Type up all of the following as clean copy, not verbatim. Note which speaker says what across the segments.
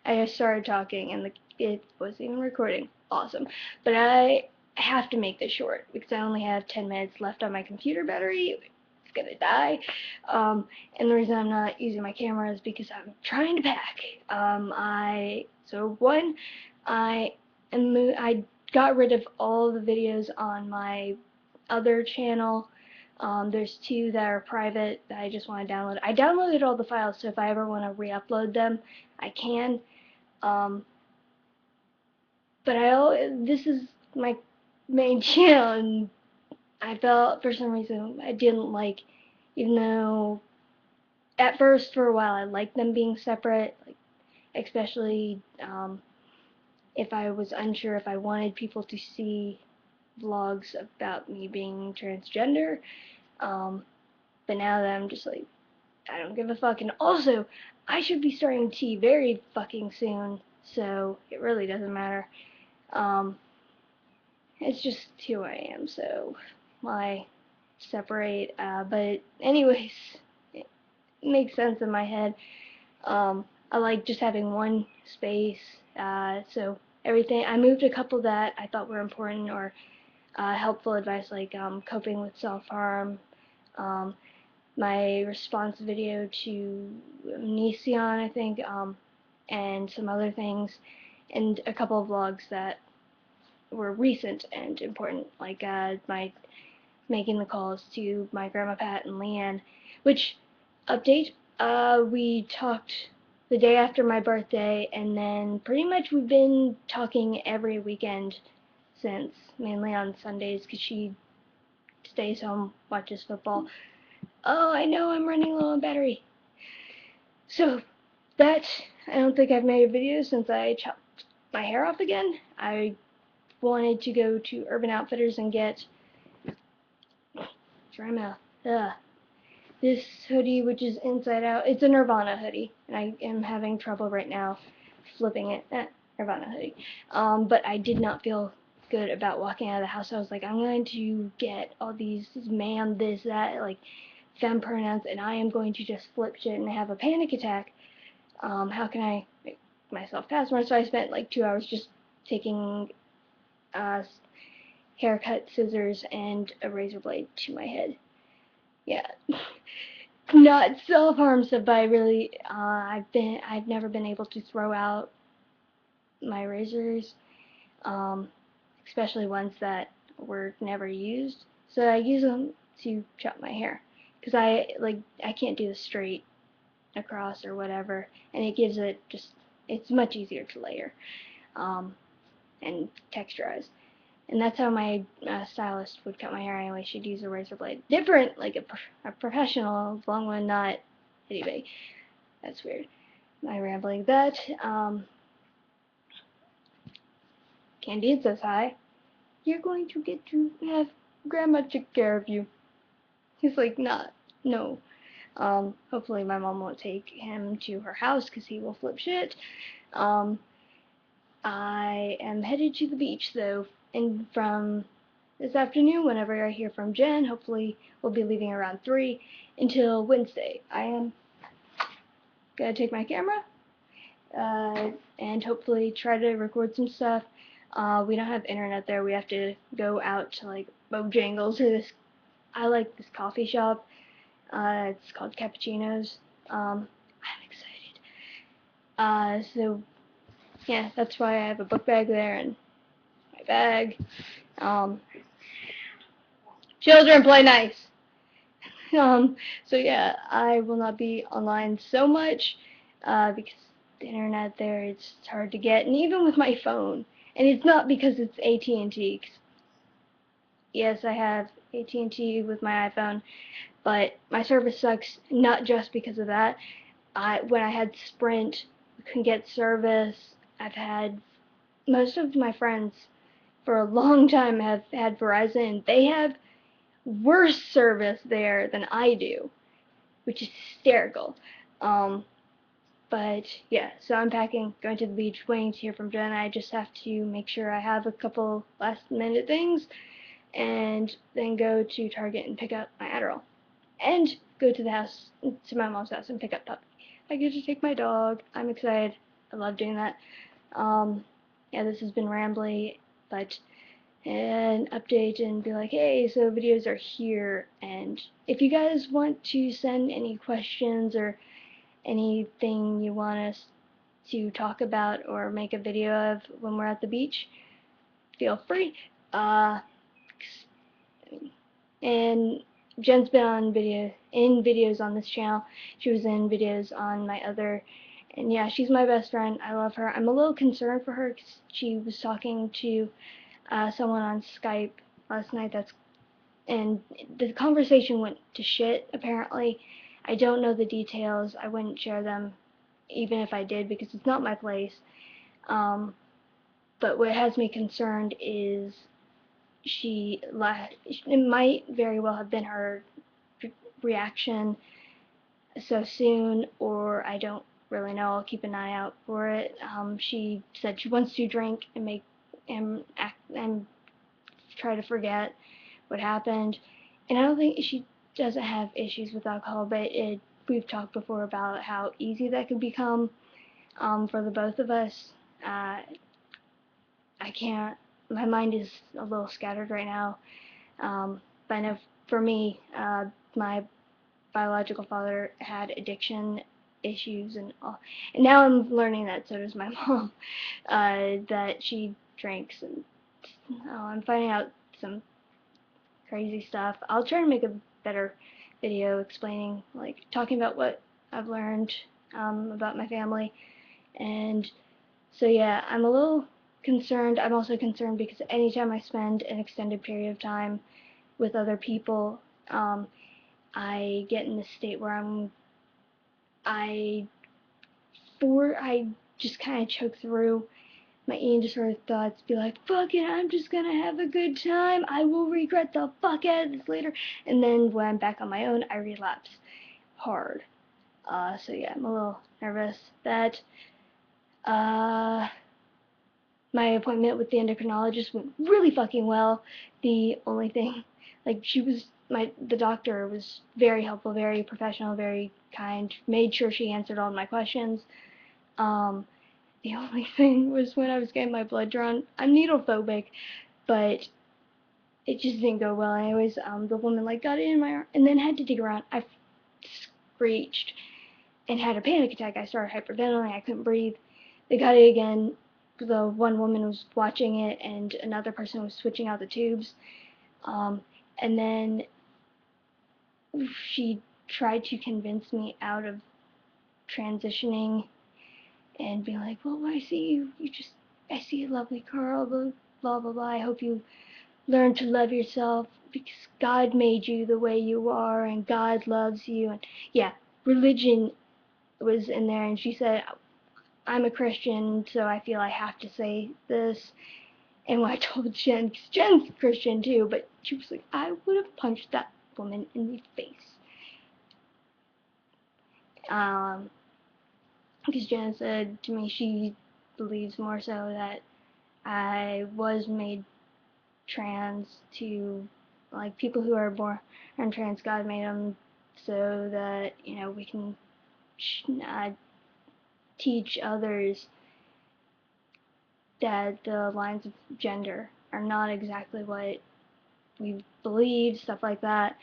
Speaker 1: I just started talking and it wasn't even recording. Awesome. But I have to make this short because I only have 10 minutes left on my computer battery. It's gonna die. And the reason I'm not using my camera is because I'm trying to pack. I I got rid of all the videos on my other channel. There's two that are private that I just want to download. I downloaded all the files, so if I ever want to re-upload them, I can. Um, but this is my main channel, and I felt for some reason I didn't like, even though at first for a while I liked them being separate, like especially if I was unsure if I wanted people to see vlogs about me being transgender. But now that I'm just like, I don't give a fuck. And also, I should be starting tea very fucking soon, so it really doesn't matter. Um, it's just who I am, so why separate? But anyways, it makes sense in my head. I like just having one space, so everything, I moved a couple that I thought were important or helpful advice, like coping with self-harm, um, my response video to Nesion, I think, and some other things, and a couple of vlogs that were recent and important, like my making the calls to my grandma Pat and Leanne, which, update, we talked the day after my birthday, and then pretty much we've been talking every weekend since, mainly on Sundays, because she stays home, watches football. Oh, I know I'm running low on battery. So, that, I don't think I've made a video since I chopped my hair off again. I wanted to go to Urban Outfitters and get, dry mouth, this hoodie, which is inside out. It's a Nirvana hoodie, and I am having trouble right now flipping it. Nirvana hoodie. But I did not feel good about walking out of the house. I was like, I'm going to get all these man, this, that, like, femme pronouns, and I am going to just flip shit and have a panic attack. How can I make myself pass more? So I spent like 2 hours just taking haircut scissors and a razor blade to my head. Yeah. Not self-harm stuff, but I really, I've never been able to throw out my razors, um, especially ones that were never used. So I use them to chop my hair, because I can't do the straight across or whatever, and it gives it just, it's much easier to layer, and texturize. And that's how my stylist would cut my hair anyway. She'd use a razor blade. Different, like a professional long one, not anyway. That's weird. My rambling. That, Candide says hi. You're going to get to have Grandma take care of you. He's like, not, no. Hopefully my mom won't take him to her house because he will flip shit. I am headed to the beach though, and from this afternoon, whenever I hear from Jen, hopefully we'll be leaving around 3 until Wednesday. I am gonna take my camera, and hopefully try to record some stuff. We don't have internet there. We have to go out to like Bojangles or this. I like this coffee shop. It's called Cappuccinos. I'm excited. So yeah, that's why I have a book bag there and my bag. Um, Children play nice. So yeah, I will not be online so much, because the internet there, it's hard to get, and even with my phone, and it's not because it's AT&T. Yes, I have AT&T with my iPhone, but my service sucks not just because of that. When I had Sprint, I couldn't get service. I've had, most of my friends for a long time have had Verizon, and they have worse service there than I do, which is hysterical. Um, but yeah, so I'm packing, going to the beach, waiting to hear from Jen. I just have to make sure I have a couple last minute things, and then go to Target and pick up my Adderall, and go to the house, to my mom's house, and pick up Puppy. I get to take my dog. I'm excited. I love doing that. Yeah, this has been rambly, but an update and be like, hey, so videos are here, and if you guys want to send any questions or anything you want us to talk about or make a video of when we're at the beach, feel free. And Jen's been on videos on this channel. She was in videos on my other, and yeah, she's my best friend. I love her. I'm a little concerned for her because she was talking to someone on Skype last night. And the conversation went to shit. Apparently, I don't know the details. I wouldn't share them, even if I did, because it's not my place. But what has me concerned is it might very well have been her reaction so soon, or I don't really know. I'll keep an eye out for it. She said she wants to drink and act and try to forget what happened, and I don't think she doesn't have issues with alcohol, but we've talked before about how easy that could become for the both of us. I can't. My mind is a little scattered right now. But I know for me, my biological father had addiction issues and all, and now I'm learning that so does my mom, that she drinks, and I'm finding out some crazy stuff. I'll try to make a better video explaining, like, talking about what I've learned about my family, and so yeah, I'm a little concerned. I'm also concerned because anytime I spend an extended period of time with other people, I get in this state where I just kind of choke through my eating disorder thoughts, be like, fuck it, I'm just gonna have a good time, I will regret the fuck out of this later, and then when I'm back on my own, I relapse hard. So yeah, I'm a little nervous that, my appointment with the endocrinologist went really fucking well. The only thing, like, the doctor was very helpful, very professional, very kind, made sure she answered all my questions. The only thing was when I was getting my blood drawn. I'm needle phobic, but it just didn't go well. I always, the woman, like, got it in my arm and then had to dig around. I screeched and had a panic attack. I started hyperventilating. I couldn't breathe. They got it again. The one woman was watching it and another person was switching out the tubes. And then she tried to convince me out of transitioning and be like, well, I see I see a lovely girl, blah, blah, blah. I hope you learn to love yourself because God made you the way you are and God loves you. And yeah, religion was in there, and she said, I'm a Christian, so I feel I have to say this. And when I told Jen, because Jen's Christian too, but she was like, I would have punched that woman in the face. Because Jen said to me she believes more so that I was made trans to, like, people who are born trans, God made them so that, we can teach others that the lines of gender are not exactly what we believe, stuff like that.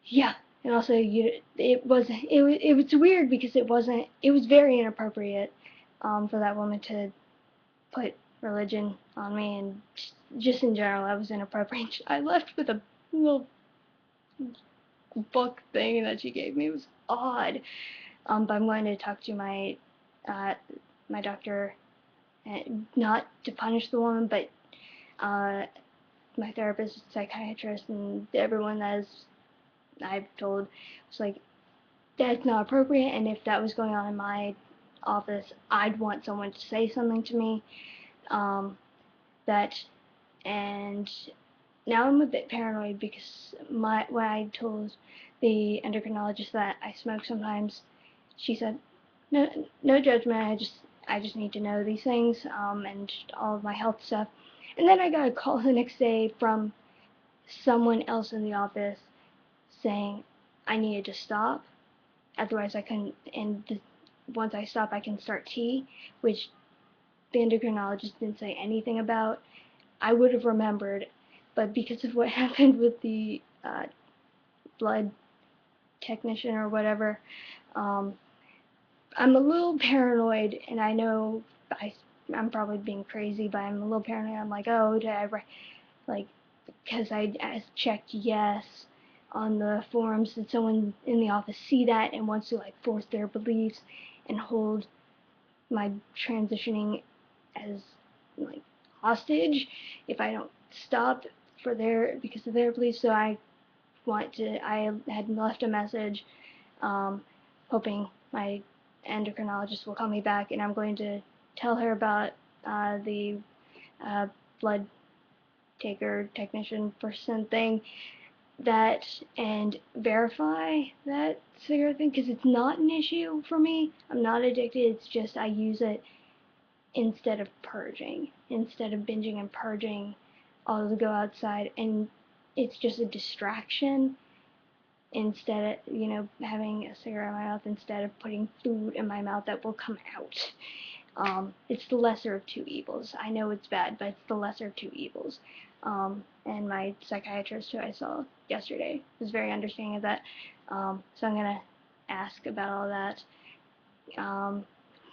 Speaker 1: Yeah, and also it was weird because it was very inappropriate for that woman to put religion on me, and just in general that was inappropriate. I left with a little book thing that she gave me. It was odd. But I'm going to talk to my my doctor, not to punish the woman, but my therapist, psychiatrist, and everyone I've told was like, that's not appropriate, and if that was going on in my office, I'd want someone to say something to me. And now I'm a bit paranoid because when I told the endocrinologist that I smoke sometimes, she said, no judgment, I just need to know these things, and all of my health stuff. And then I got a call the next day from someone else in the office saying I needed to stop, otherwise I couldn't, and once I stop, I can start tea, which the endocrinologist didn't say anything about. I would have remembered, but because of what happened with the blood technician or whatever, um, I'm a little paranoid, and I know I'm probably being crazy, but I'm a little paranoid. I'm like, oh, did I like, because I checked yes on the forums. Did someone in the office see that and wants to like force their beliefs and hold my transitioning as like hostage if I don't stop because of their beliefs? So I had left a message, hoping my endocrinologist will call me back, and I'm going to tell her about the uh, blood taker technician person thing, that, and verify that cigarette thing, because it's not an issue for me. I'm not addicted. It's just I use it instead of purging, instead of binging and purging. I'll go outside, and it's just a distraction instead of, having a cigarette in my mouth instead of putting food in my mouth that will come out. It's the lesser of two evils. I know it's bad, but it's the lesser of two evils. And my psychiatrist, who I saw yesterday, was very understanding of that. So I'm gonna ask about all that.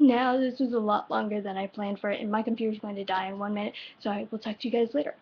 Speaker 1: Now this was a lot longer than I planned for it, and my computer's going to die in 1 minute, so I will talk to you guys later.